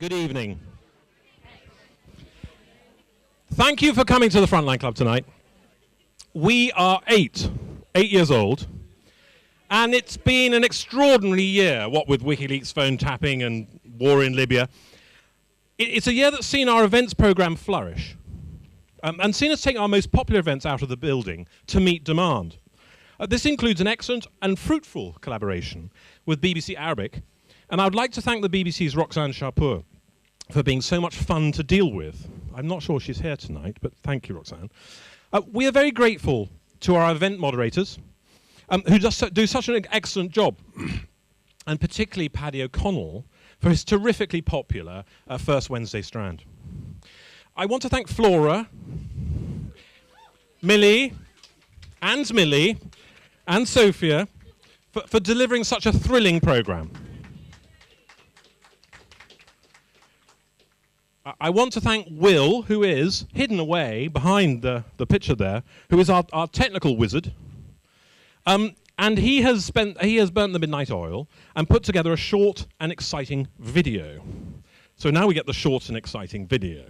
Good evening. Thank you for coming to the Frontline Club tonight. We are eight years old, and it's been an extraordinary year, what with WikiLeaks phone tapping and war in Libya. It's a year that's seen our events program flourish, and seen us take our most popular events out of the building to meet demand. This includes an excellent and fruitful collaboration with BBC Arabic, and I would like to thank the BBC's Roxanne Shahpour for being so much fun to deal with. I'm not sure she's here tonight, but thank you, Roxanne. We are very grateful to our event moderators, who just do such an excellent job, and particularly Paddy O'Connell for his terrifically popular First Wednesday Strand. I want to thank Flora, Millie, and Sophia for delivering such a thrilling programme. I want to thank Will, who is hidden away behind the picture there, who is our technical wizard. And he has burnt the midnight oil and put together a short and exciting video. So now we get the short and exciting video.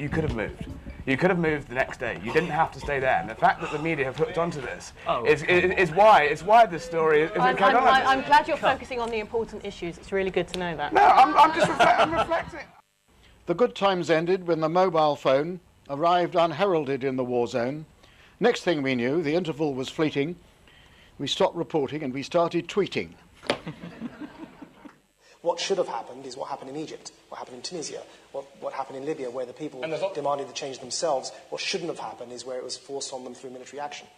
You could have moved. You could have moved the next day. You didn't have to stay there. And the fact that the media have hooked onto this is why this story is I'm glad you're focusing on the important issues. It's really good to know that. No, I'm reflecting. The good times ended when the mobile phone arrived unheralded in the war zone. Next thing we knew, the interval was fleeting. We stopped reporting and we started tweeting. What should have happened is what happened in Egypt, what happened in Tunisia, what happened in Libya, where the people demanded the change themselves. What shouldn't have happened is where it was forced on them through military action.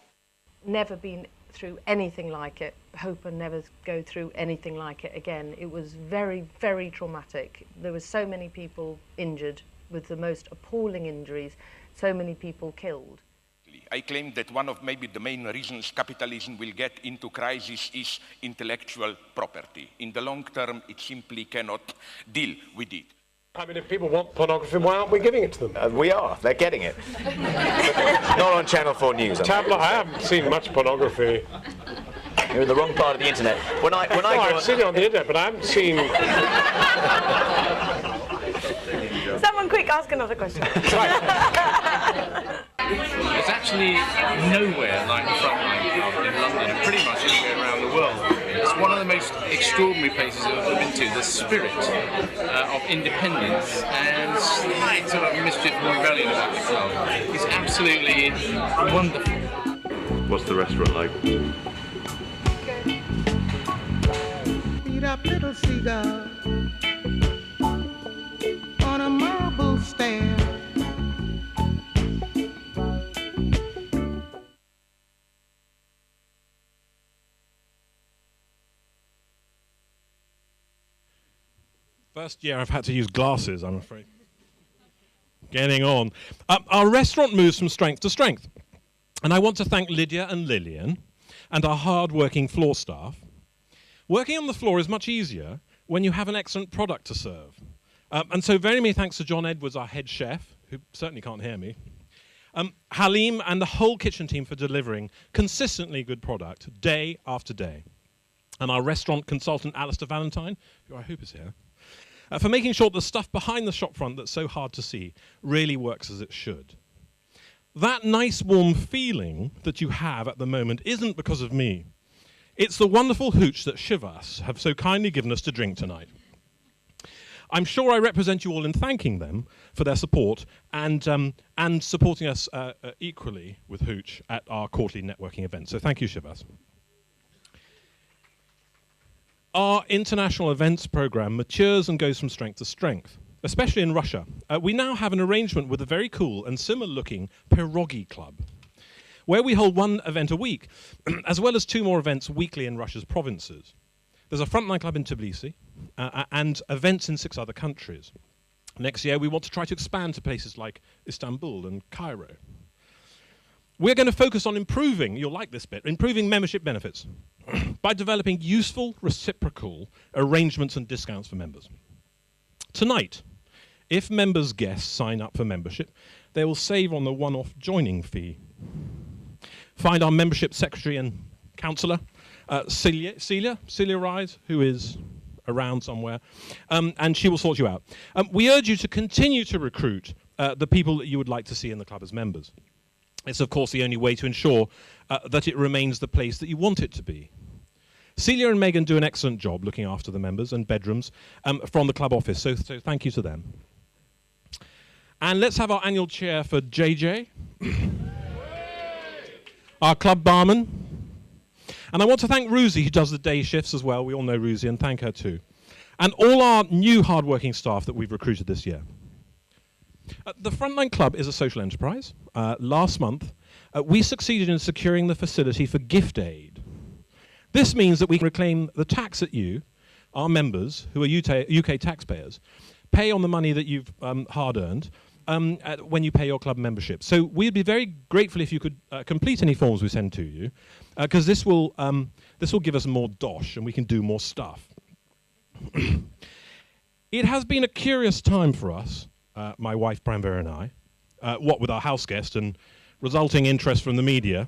Never been through anything like it. Hope and never go through anything like it again. It was very, very traumatic. There were so many people injured with the most appalling injuries, so many people killed. I claim that one of maybe the main reasons capitalism will get into crisis is intellectual property. In the long term, it simply cannot deal with it. I mean, if people want pornography, why aren't we giving it to them? We are. They're getting it. Not on Channel 4 News. I haven't seen much pornography. You're in the wrong part of the internet. I've seen it on the internet, but I haven't seen... Someone quick, ask another question. There's actually nowhere like the Frontline Club in London and pretty much anywhere around the world. It's one of the most extraordinary places I've ever been to. The spirit of independence and slight sort of mischief and rebellion about the club is absolutely wonderful. What's the restaurant like? Eat up little seagull on a marble stand. First year I've had to use glasses, I'm afraid. Getting on. Our restaurant moves from strength to strength. And I want to thank Lydia and Lillian and our hard-working floor staff. Working on the floor is much easier when you have an excellent product to serve. And so very many thanks to John Edwards, our head chef, who certainly can't hear me, Halim and the whole kitchen team for delivering consistently good product day after day. And our restaurant consultant, Alistair Valentine, who I hope is here, for making sure the stuff behind the shop front that's so hard to see really works as it should. That nice warm feeling that you have at the moment isn't because of me. It's the wonderful hooch that Shivas have so kindly given us to drink tonight. I'm sure I represent you all in thanking them for their support and supporting us equally with hooch at our quarterly networking event. So thank you, Shivas. Our international events program matures and goes from strength to strength, especially in Russia. We now have an arrangement with a very cool and similar-looking Pierogi Club, where we hold one event a week, as well as 2 more events weekly in Russia's provinces. There's a Frontline Club in Tbilisi and events in 6 other countries. Next year, we want to try to expand to places like Istanbul and Cairo. We're going to focus on improving, you'll like this bit, improving membership benefits by developing useful reciprocal arrangements and discounts for members. Tonight, if members' guests sign up for membership, they will save on the one-off joining fee. Find our membership secretary and counsellor, Celia Rise, who is around somewhere, and she will sort you out. We urge you to continue to recruit the people that you would like to see in the club as members. It's, of course, the only way to ensure that it remains the place that you want it to be. Celia and Megan do an excellent job looking after the members and bedrooms from the club office, so thank you to them. And let's have our annual chair for JJ, our club barman. And I want to thank Ruzi, who does the day shifts as well. We all know Ruzi, and thank her too. And all our new hard-working staff that we've recruited this year. The Frontline Club is a social enterprise. Last month, we succeeded in securing the facility for gift aid. This means that we can reclaim the tax that you, our members, who are UK taxpayers, pay on the money that you've hard-earned when you pay your club membership. So we'd be very grateful if you could complete any forms we send to you, because this will give us more dosh and we can do more stuff. It has been a curious time for us, my wife Pranvera and I, what with our house guest and resulting interest from the media.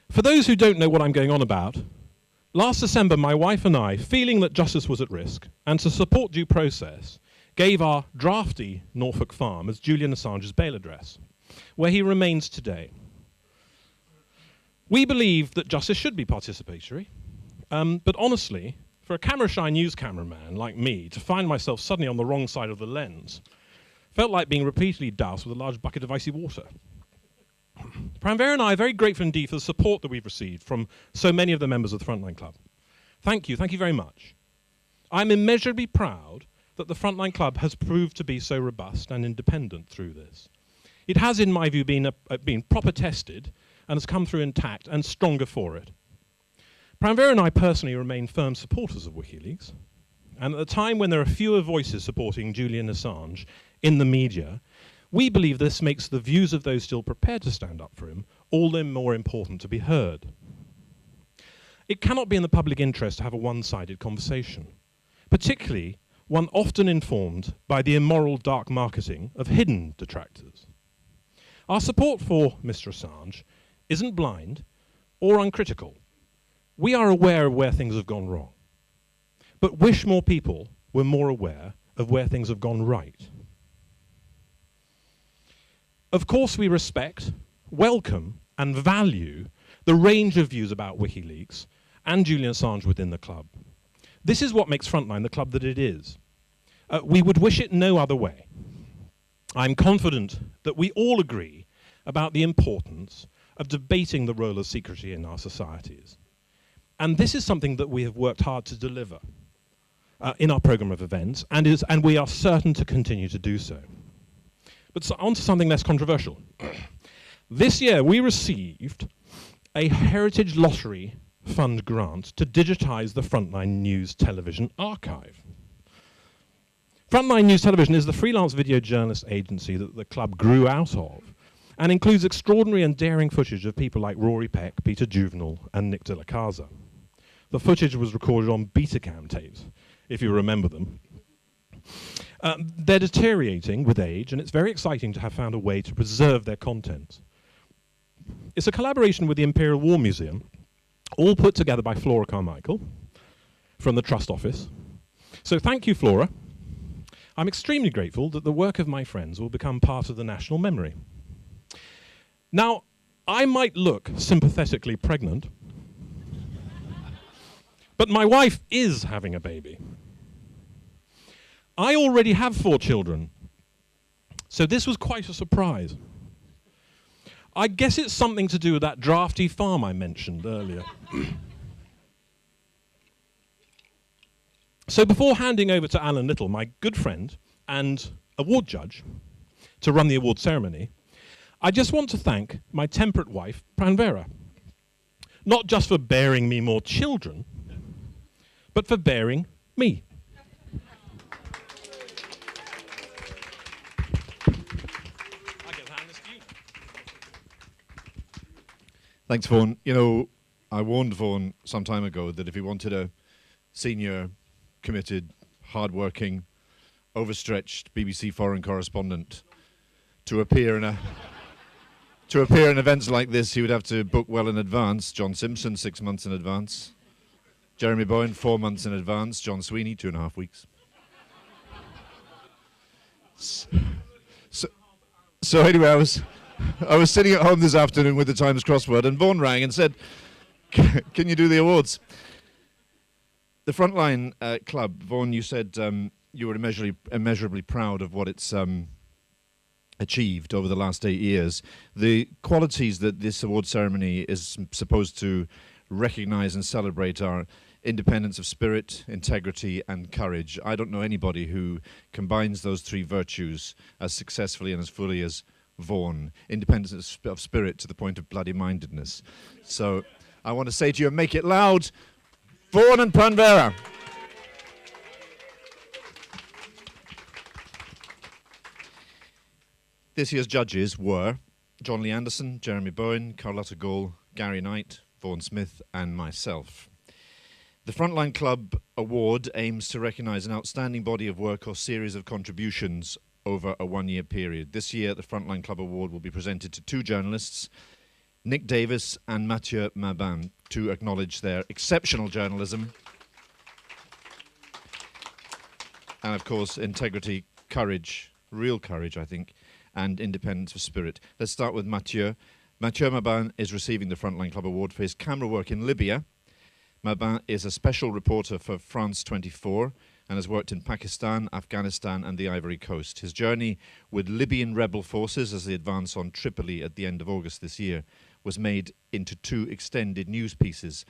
For those who don't know what I'm going on about, last December my wife and I, feeling that justice was at risk and to support due process, gave our drafty Norfolk farm as Julian Assange's bail address, where he remains today. We believe that justice should be participatory, but honestly, for a camera-shy news cameraman like me to find myself suddenly on the wrong side of the lens felt like being repeatedly doused with a large bucket of icy water. Pranvera and I are very grateful indeed for the support that we've received from so many of the members of the Frontline Club. Thank you very much. I'm immeasurably proud that the Frontline Club has proved to be so robust and independent through this. It has, in my view, been proper tested and has come through intact and stronger for it. Pranvera and I personally remain firm supporters of WikiLeaks, and at a time when there are fewer voices supporting Julian Assange in the media, we believe this makes the views of those still prepared to stand up for him all the more important to be heard. It cannot be in the public interest to have a one-sided conversation, particularly one often informed by the immoral dark marketing of hidden detractors. Our support for Mr. Assange isn't blind or uncritical. We are aware of where things have gone wrong, but wish more people were more aware of where things have gone right. Of course, we respect, welcome, and value the range of views about WikiLeaks and Julian Assange within the club. This is what makes Frontline the club that it is. We would wish it no other way. I'm confident that we all agree about the importance of debating the role of secrecy in our societies. And this is something that we have worked hard to deliver in our programme of events, and we are certain to continue to do so. But on to something less controversial. This year we received a Heritage Lottery Fund grant to digitise the Frontline News Television archive. Frontline News Television is the freelance video journalist agency that the club grew out of, and includes extraordinary and daring footage of people like Rory Peck, Peter Juvenal, and Nick de la Casa. The footage was recorded on Betacam tapes, if you remember them. They're deteriorating with age, and it's very exciting to have found a way to preserve their content. It's a collaboration with the Imperial War Museum, all put together by Flora Carmichael from the Trust Office. So thank you, Flora. I'm extremely grateful that the work of my friends will become part of the national memory. Now, I might look sympathetically pregnant, but my wife is having a baby. I already have 4 children, so this was quite a surprise. I guess it's something to do with that drafty farm I mentioned earlier. So before handing over to Alan Little, my good friend and award judge, to run the award ceremony, I just want to thank my temperate wife, Pranvera, not just for bearing me more children, but for bearing me. I get to hand this to you. Thanks, Vaughan. You know, I warned Vaughan some time ago that if he wanted a senior, committed, hard-working, overstretched BBC foreign correspondent to appear in events like this, he would have to book well in advance. John Simpson, 6 months in advance. Jeremy Bowen, 4 months in advance. John Sweeney, 2.5 weeks. So anyway, I was sitting at home this afternoon with the Times crossword, and Vaughan rang and said, "Can you do the awards?" The Frontline Club, Vaughan, you said you were immeasurably proud of what it's achieved over the last 8 years. The qualities that this award ceremony is supposed to recognise and celebrate are independence of spirit, integrity and courage. I don't know anybody who combines those three virtues as successfully and as fully as Vaughan. Independence of spirit to the point of bloody-mindedness. So I want to say to you, make it loud, Vaughan and Pranvera. This year's judges were John Lee Anderson, Jeremy Bowen, Carlotta Gall, Gary Knight, Vaughan Smith and myself. The Frontline Club Award aims to recognise an outstanding body of work or series of contributions over a one-year period. This year, the Frontline Club Award will be presented to two journalists, Nick Davis and Mathieu Mabin, to acknowledge their exceptional journalism and, of course, integrity, courage, real courage, I think, and independence of spirit. Let's start with Mathieu. Mathieu Mabin is receiving the Frontline Club Award for his camera work in Libya. Mabin is a special reporter for France 24 and has worked in Pakistan, Afghanistan and the Ivory Coast. His journey with Libyan rebel forces as they advance on Tripoli at the end of August this year was made into two extended news pieces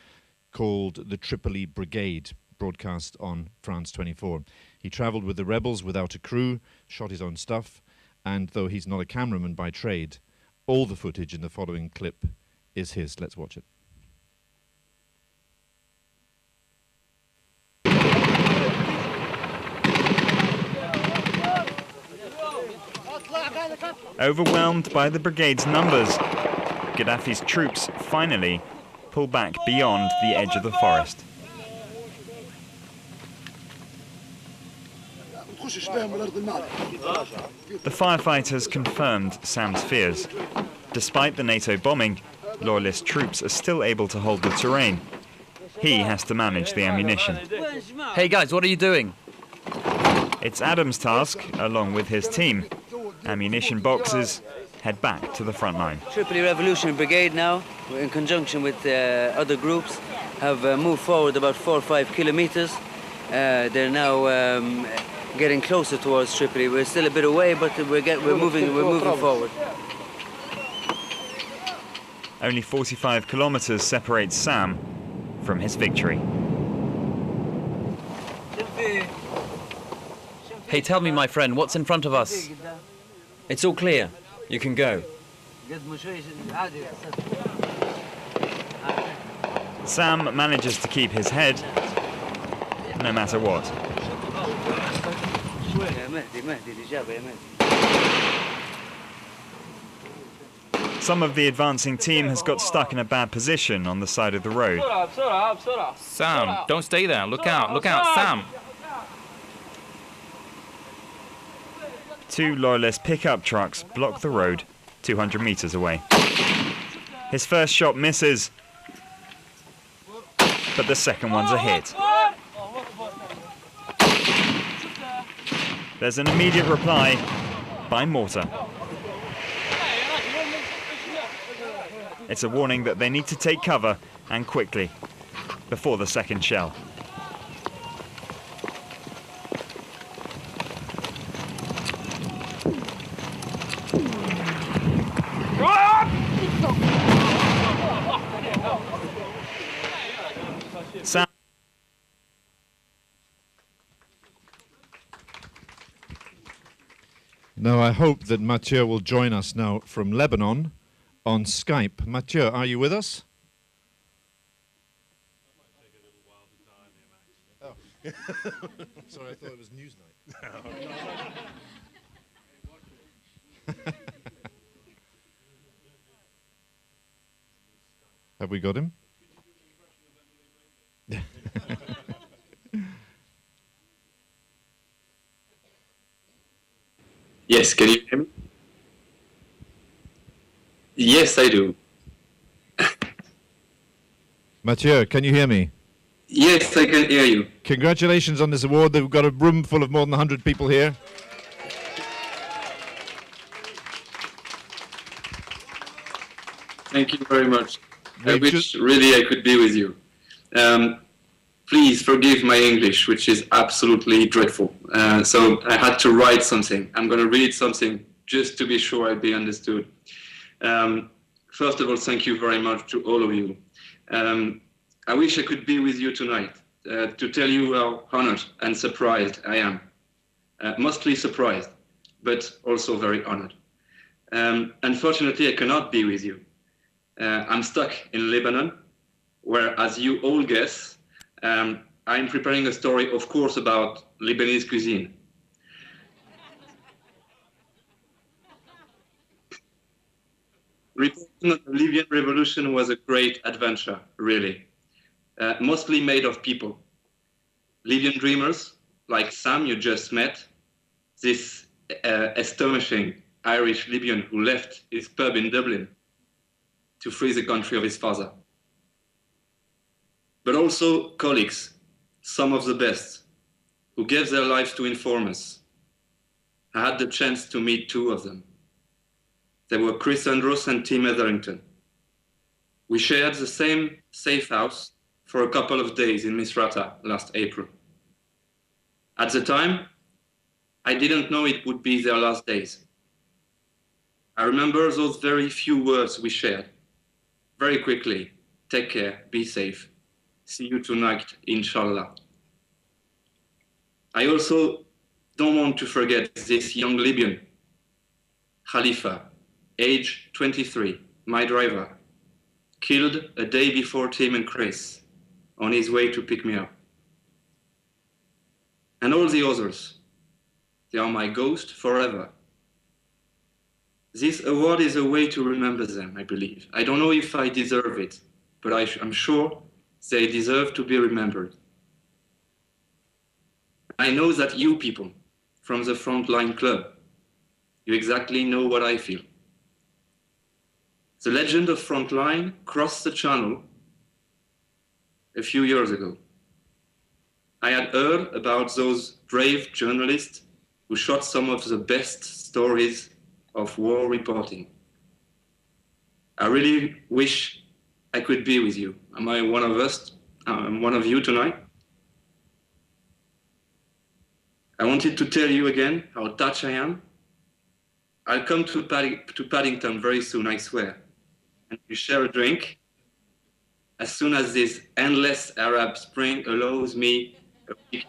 called The Tripoli Brigade, broadcast on France 24. He travelled with the rebels without a crew, shot his own stuff, and though he's not a cameraman by trade, all the footage in the following clip is his. Let's watch it. Overwhelmed by the brigade's numbers, Gaddafi's troops finally pull back beyond the edge of the forest. The firefighters confirmed Sam's fears. Despite the NATO bombing, loyalist troops are still able to hold the terrain. He has to manage the ammunition. Hey guys, what are you doing? It's Adam's task, along with his team. Ammunition boxes head back to the front line. Tripoli Revolutionary Brigade now, in conjunction with other groups, have moved forward about 4 or 5 kilometers. They're now getting closer towards Tripoli. We're still a bit away, but we're moving forward. Only 45 kilometers separates Sam from his victory. Hey, tell me, my friend, what's in front of us? It's all clear. You can go. Sam manages to keep his head, no matter what. Some of the advancing team has got stuck in a bad position on the side of the road. Sam, don't stay there. Look out, Sam. Two loyalist pickup trucks block the road 200 meters away. His first shot misses, but the second one's a hit. There's an immediate reply by mortar. It's a warning that they need to take cover, and quickly, before the second shell. Sam. Now I hope that Mathieu will join us now from Lebanon on Skype. Mathieu, are you with us? Oh. Sorry, I thought it was news night. Have we got him? Yes, can you hear me? Yes, I do. Mathieu, can you hear me? Yes, I can hear you. Congratulations on this award. We've got a room full of more than 100 people here. Thank you very much. I wish really I could be with you. Please forgive my English, which is absolutely dreadful. So I had to write something. I'm going to read something just to be sure I'll be understood. First of all, thank you very much to all of you. I wish I could be with you tonight to tell you how honored and surprised I am. Mostly surprised, but also very honored. Unfortunately, I cannot be with you. I'm stuck in Lebanon, where, as you all guess, I'm preparing a story, of course, about Lebanese cuisine. Reporting on the Libyan revolution was a great adventure, really. Mostly made of people. Libyan dreamers, like Sam you just met, this astonishing Irish Libyan who left his pub in Dublin to free the country of his father. But also colleagues, some of the best, who gave their lives to inform us. I had the chance to meet two of them. They were Chris Andros and Tim Etherington. We shared the same safe house for a couple of days in Misrata last April. At the time, I didn't know it would be their last days. I remember those very few words we shared. Very quickly, take care, be safe. See you tonight, inshallah. I also don't want to forget this young Libyan, Khalifa, age 23, my driver, killed a day before Tim and Chris on his way to pick me up. And all the others, they are my ghost forever. This award is a way to remember them, I believe. I don't know if I deserve it, but I'm sure they deserve to be remembered. I know that you people from the Frontline Club, you exactly know what I feel. The legend of Frontline crossed the channel a few years ago. I had heard about those brave journalists who shot some of the best stories of war reporting. I really wish I could be with you. Am I one of us? I'm one of you tonight. I wanted to tell you again how touched I am. I'll come to Paddington very soon, I swear. And we share a drink as soon as this endless Arab Spring allows me a week.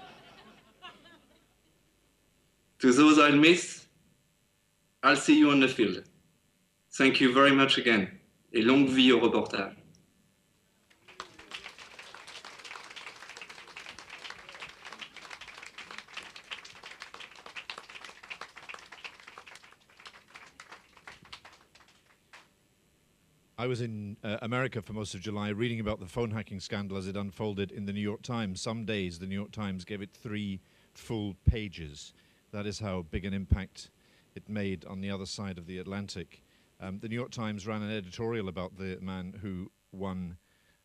To those I'll miss, I'll see you on the field. Thank you very much again. Et longue vie au reportage. I was in America for most of July reading about the phone hacking scandal as it unfolded in the New York Times. Some days the New York Times gave it 3 full pages. That is how big an impact it made on the other side of the Atlantic. The New York Times ran an editorial about the man who won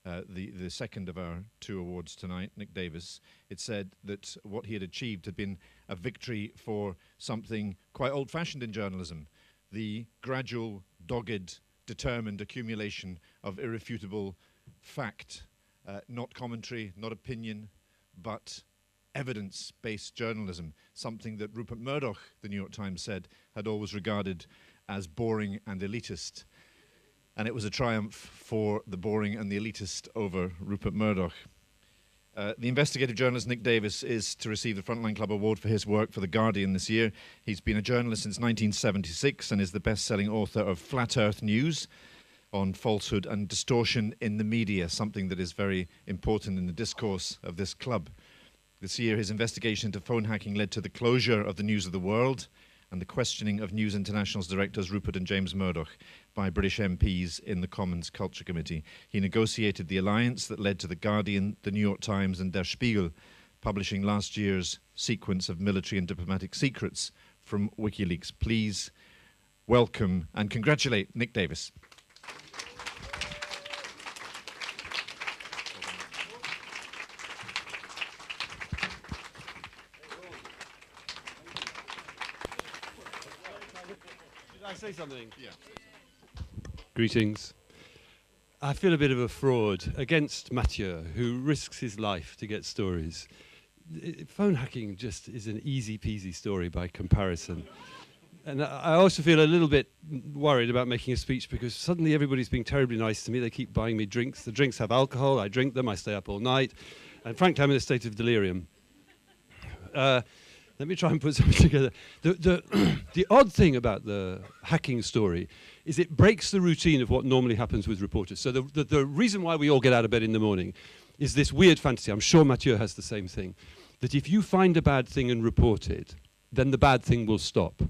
the second of our 2 awards tonight, Nick Davis. It said that what he had achieved had been a victory for something quite old-fashioned in journalism, the gradual, dogged, determined accumulation of irrefutable fact, not commentary, not opinion, but evidence-based journalism, something that Rupert Murdoch, the New York Times said, had always regarded as boring and elitist. And it was a triumph for the boring and the elitist over Rupert Murdoch. The investigative journalist Nick Davis is to receive the Frontline Club Award for his work for The Guardian this year. He's been a journalist since 1976 and is the best-selling author of Flat Earth News on falsehood and distortion in the media, something that is very important in the discourse of this club. This year, his investigation into phone hacking led to the closure of the News of the World and the questioning of News International's directors Rupert and James Murdoch by British MPs in the Commons Culture Committee. He negotiated the alliance that led to The Guardian, The New York Times and Der Spiegel publishing last year's sequence of military and diplomatic secrets from WikiLeaks. Please welcome and congratulate Nick Davis. Should I say something? Yeah. Greetings. I feel a bit of a fraud against Mathieu, who risks his life to get stories. Phone hacking just is an easy peasy story by comparison. And I also feel a little bit worried about making a speech because suddenly everybody's being terribly nice to me. They keep buying me drinks. The drinks have alcohol. I drink them. I stay up all night. And frankly, I'm in a state of delirium. Let me try and put something together. The odd thing about the hacking story is it breaks the routine of what normally happens with reporters. So the reason why we all get out of bed in the morning is this weird fantasy, I'm sure Mathieu has the same thing, that if you find a bad thing and report it, then the bad thing will stop.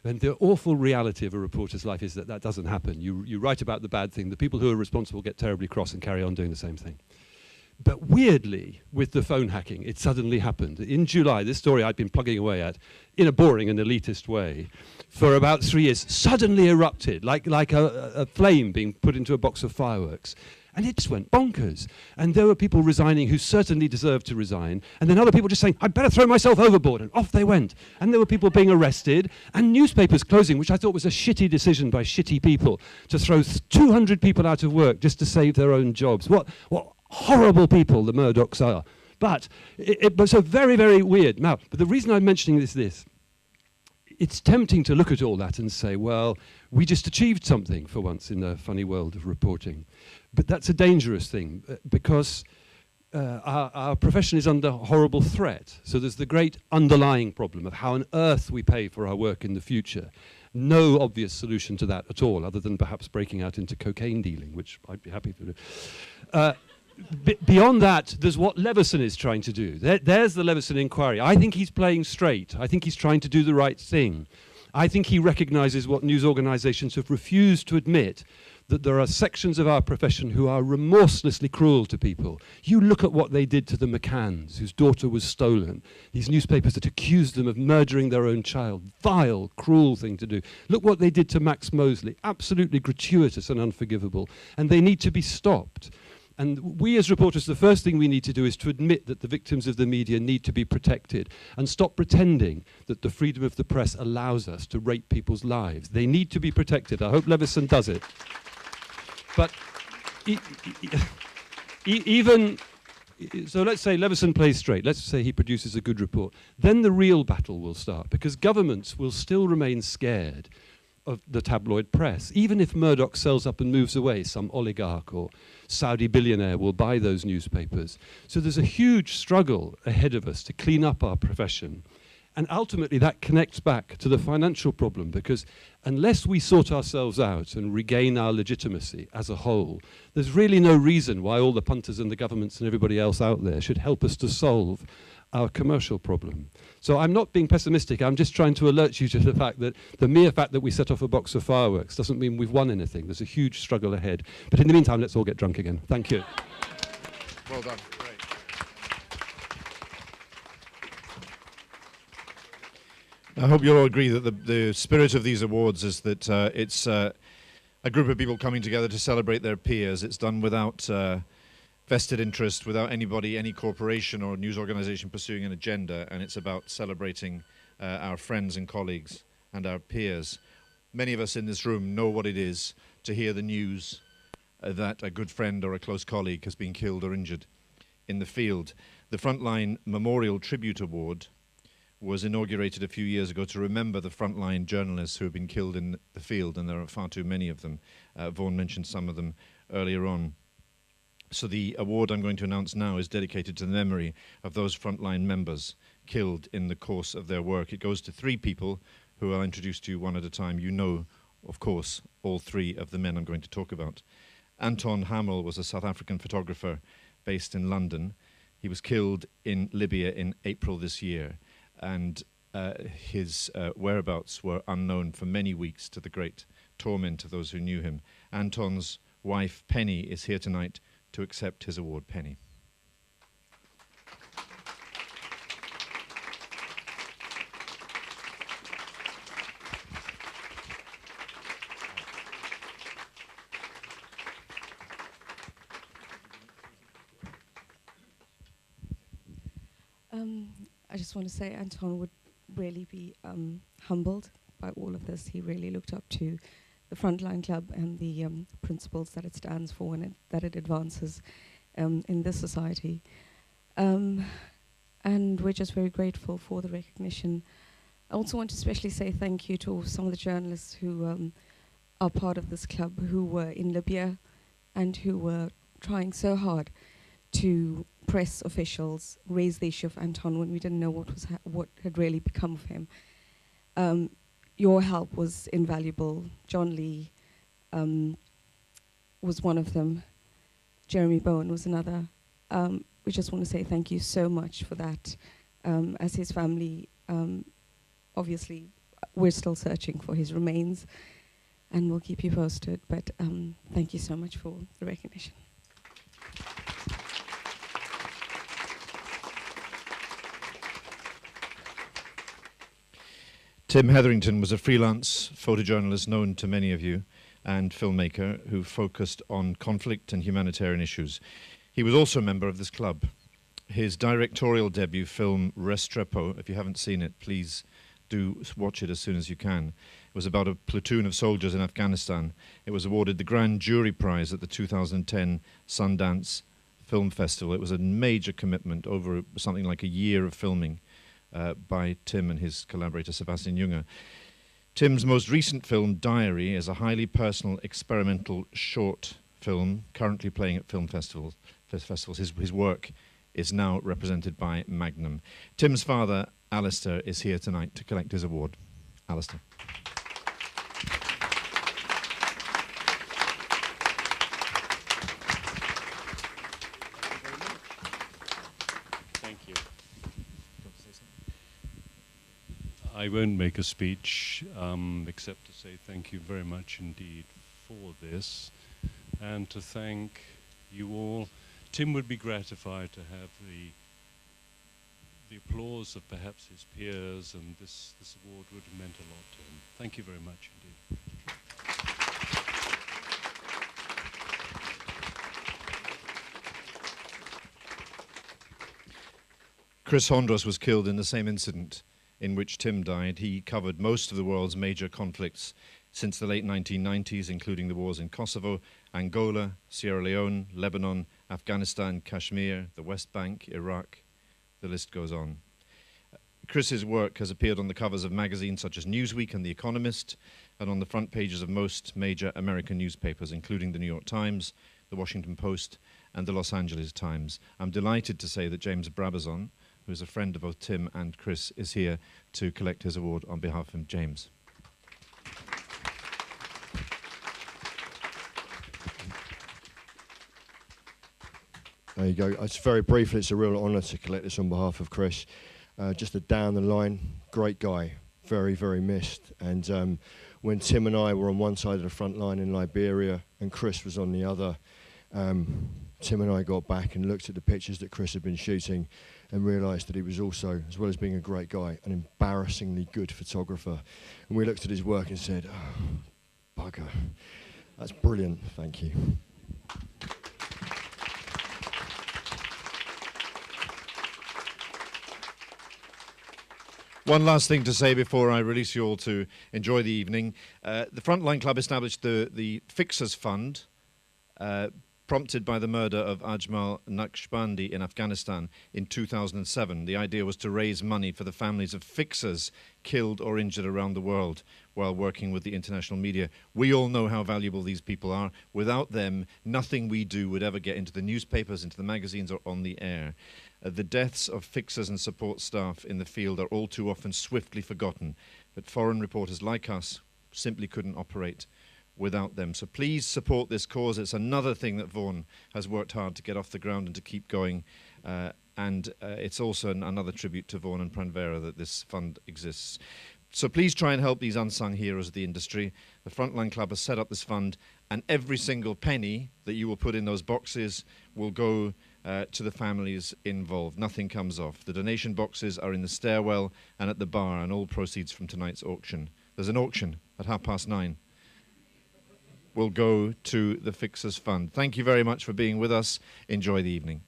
And the awful reality of a reporter's life is that that doesn't happen. You write about the bad thing, the people who are responsible get terribly cross and carry on doing the same thing. But weirdly, with the phone hacking, it suddenly happened. In July, this story I'd been plugging away at, in a boring and elitist way, for about 3 years, suddenly erupted, like a flame being put into a box of fireworks. And it just went bonkers. And there were people resigning who certainly deserved to resign. And then other people just saying, I'd better throw myself overboard. And off they went. And there were people being arrested and newspapers closing, which I thought was a shitty decision by shitty people to throw 200 people out of work just to save their own jobs. What horrible people the Murdochs are. But it was so very, very weird. Now, but the reason I'm mentioning is this. It's tempting to look at all that and say, well, we just achieved something for once in the funny world of reporting. But that's a dangerous thing because our profession is under horrible threat. So there's the great underlying problem of how on earth we pay for our work in the future. No obvious solution to that at all, other than perhaps breaking out into cocaine dealing, which I'd be happy to do. Beyond that, there's what Leveson is trying to do. There's the Leveson inquiry. I think he's playing straight. I think he's trying to do the right thing. I think he recognizes what news organizations have refused to admit, that there are sections of our profession who are remorselessly cruel to people. You look at what they did to the McCanns, whose daughter was stolen. These newspapers that accused them of murdering their own child. Vile, cruel thing to do. Look what they did to Max Mosley. Absolutely gratuitous and unforgivable. And they need to be stopped. And we as reporters, the first thing we need to do is to admit that the victims of the media need to be protected and stop pretending that the freedom of the press allows us to rape people's lives. They need to be protected. I hope Leveson does it. But so let's say Leveson plays straight. Let's say he produces a good report. Then the real battle will start because governments will still remain scared of the tabloid press. Even if Murdoch sells up and moves away, some oligarch or Saudi billionaire will buy those newspapers. So there's a huge struggle ahead of us to clean up our profession. And ultimately that connects back to the financial problem because unless we sort ourselves out and regain our legitimacy as a whole, there's really no reason why all the punters and the governments and everybody else out there should help us to solve our commercial problem. So I'm not being pessimistic, I'm just trying to alert you to the fact that the mere fact that we set off a box of fireworks doesn't mean we've won anything. There's a huge struggle ahead. But in the meantime, let's all get drunk again. Thank you. Well done. Great. I hope you'll all agree that the spirit of these awards is that it's a group of people coming together to celebrate their peers. It's done without vested interest, without anybody, any corporation or news organization pursuing an agenda, and it's about celebrating our friends and colleagues and our peers. Many of us in this room know what it is to hear the news that a good friend or a close colleague has been killed or injured in the field. The Frontline Memorial Tribute Award was inaugurated a few years ago to remember the frontline journalists who have been killed in the field, and there are far too many of them. Vaughan mentioned some of them earlier on. So the award I'm going to announce now is dedicated to the memory of those frontline members killed in the course of their work. It goes to 3 people who I'll introduce to you one at a time. You know, of course, all 3 of the men I'm going to talk about. Anton Hamel was a South African photographer based in London. He was killed in Libya in April this year. And his whereabouts were unknown for many weeks, to the great torment of those who knew him. Anton's wife, Penny, is here tonight to accept his award. Penny. I just want to say Anton would really be humbled by all of this. He really looked up to the Frontline Club and the principles that it stands for and that it advances in this society. And we're just very grateful for the recognition. I also want to especially say thank you to some of the journalists who are part of this club, who were in Libya and who were trying so hard to press officials raise the issue of Anton when we didn't know what had really become of him. Your help was invaluable. John Lee was one of them. Jeremy Bowen was another. We just want to say thank you so much for that. As his family, obviously, we're still searching for his remains, and we'll keep you posted. But thank you so much for the recognition. Tim Hetherington was a freelance photojournalist known to many of you and filmmaker who focused on conflict and humanitarian issues. He was also a member of this club. His directorial debut film, Restrepo, if you haven't seen it, please do watch it as soon as you can. It was about a platoon of soldiers in Afghanistan. It was awarded the Grand Jury Prize at the 2010 Sundance Film Festival. It was a major commitment over something like a year of filming by Tim and his collaborator Sebastian Junger. Tim's most recent film, Diary, is a highly personal experimental short film currently playing at film festivals. His work is now represented by Magnum. Tim's father, Alistair, is here tonight to collect his award. Alistair. I won't make a speech except to say thank you very much indeed for this and to thank you all. Tim would be gratified to have the applause of perhaps his peers, and this award would have meant a lot to him. Thank you very much indeed. Chris Hondros was killed in the same incident in which Tim died. He covered most of the world's major conflicts since the late 1990s, including the wars in Kosovo, Angola, Sierra Leone, Lebanon, Afghanistan, Kashmir, the West Bank, Iraq. The list goes on. Chris's work has appeared on the covers of magazines such as Newsweek and The Economist, and on the front pages of most major American newspapers, including the New York Times, the Washington Post, and the Los Angeles Times. I'm delighted to say that James Brabazon, who is a friend of both Tim and Chris, is here to collect his award on behalf of James. There you go. It's very briefly, it's a real honour to collect this on behalf of Chris. Just a down the line, great guy, very, very missed. And when Tim and I were on one side of the front line in Liberia and Chris was on the other, Tim and I got back and looked at the pictures that Chris had been shooting and realised that he was also, as well as being a great guy, an embarrassingly good photographer. And we looked at his work and said, oh, bugger, that's brilliant, thank you. One last thing to say before I release you all to enjoy the evening. The Frontline Club established the Fixers Fund, prompted by the murder of Ajmal Naqshbandi in Afghanistan in 2007. The idea was to raise money for the families of fixers killed or injured around the world while working with the international media. We all know how valuable these people are. Without them, nothing we do would ever get into the newspapers, into the magazines, or on the air. The deaths of fixers and support staff in the field are all too often swiftly forgotten, but foreign reporters like us simply couldn't operate without them. So please support this cause. It's another thing that Vaughan has worked hard to get off the ground and to keep going. and it's also another tribute to Vaughan and Pranvera that this fund exists. So please try and help these unsung heroes of the industry. The Frontline Club has set up this fund, and every single penny that you will put in those boxes will go to the families involved. Nothing comes off. The donation boxes are in the stairwell and at the bar, and all proceeds from tonight's auction. There's an auction at 9:30. Will go to the Fixers Fund. Thank you very much for being with us. Enjoy the evening.